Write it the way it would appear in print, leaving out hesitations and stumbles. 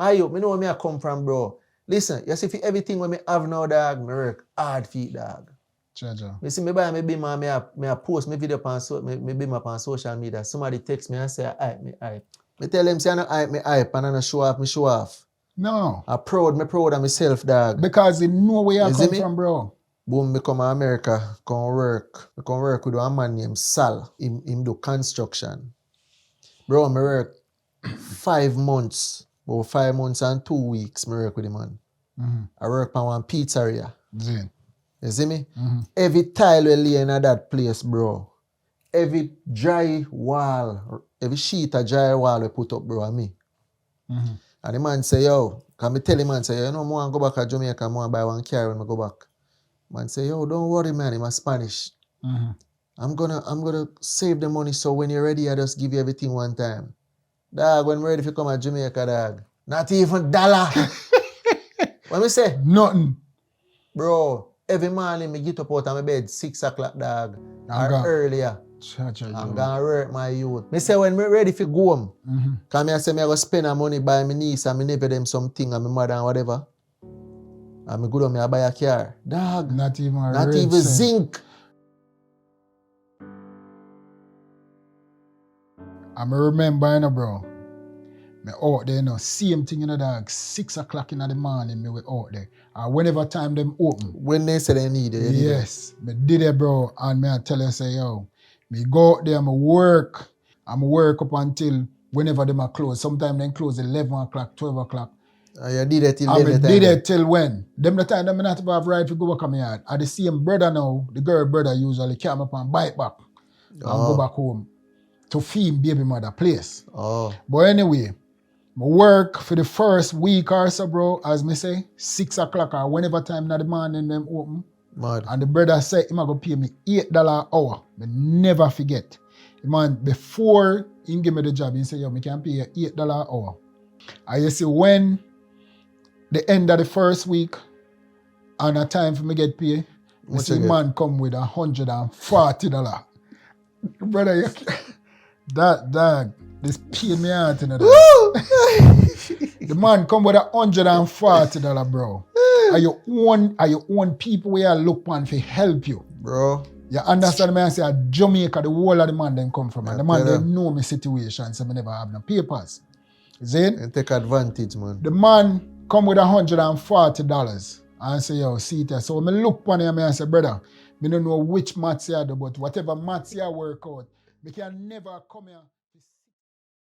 My youth, me know where me I come from, bro. Listen, you see for everything when me have now, dog, me work hard feet, dog. Jaja. Me see me buy me beam and me I post me video on me beam up on social media. Somebody text me and say I hype, me hype. Me tell them say I no hype, me hype, and I no show off, me show off. No. I proud of myself, dog. Because they know where you come from, bro. Boom, me come to America, come work. Me come work with a man named Sal. Him do construction. Bro, me work 5 months. About 5 months and 2 weeks, me work with the man. Mm-hmm. I work on one pizzeria. Zin. You see me? Mm-hmm. Every tile we lay in that place, bro. Every dry wall, every sheet of dry wall we put up, bro, and me. Mm-hmm. And the man say, yo, can me tell the man, say, you know, I want to go back to Jamaica, I want to buy one car when I go back. Man say, yo, don't worry, man, I'm Spanish. Mm-hmm. I'm gonna save the money so when you're ready, I just give you everything one time. Dog, when we're ready to come to Jamaica, dog, not even $1. What me say? Nothing. Bro, every morning me get up out of my bed 6 o'clock, dog, or earlier. I'm gonna work my youth. Me say when me ready to go home, cause me I say me I go spend the money buy my niece and me neighbor them something and my mother and whatever. And me go down me I buy a car. Dog, not even zinc. I remember, you know, bro. Me out there, you know, same thing, you know, dog. 6 o'clock in the morning, me we out there. And whenever time them open. When they say they need it. Yes, me did it, bro. And me I tell you, say, yo, me go out there, me work. I'm work up until whenever them are close. Sometimes they close 11 o'clock, 12 o'clock. You did it till then. I did it till when? Them the time them not have right to go back on my yard. And the same brother now, the girl brother usually come up and bike back. And go back home to feed baby mother place. But anyway, I work for the first week or so, bro, as me say, 6 o'clock or whenever time in the morning them open. Mad. And the brother said he go pay me $8 an hour. I never forget. Man, before he give me the job, he said, yo, me can pay you $8 an hour. And you see, when the end of the first week and a time for me get paid, I see man come with $140. Brother, that dog, this pain me out in the The man come with $140, bro. Are you own people where you look on for help you. Bro. You understand me? I say Jamaica, the whole of the man them come from. And the man they know my situation, so I never have no papers. See? And take advantage, man. The man come with $140 and say, yo, see it. So when I look on him and say, brother, I don't know which maths you do, but whatever maths you work out, I can never come here.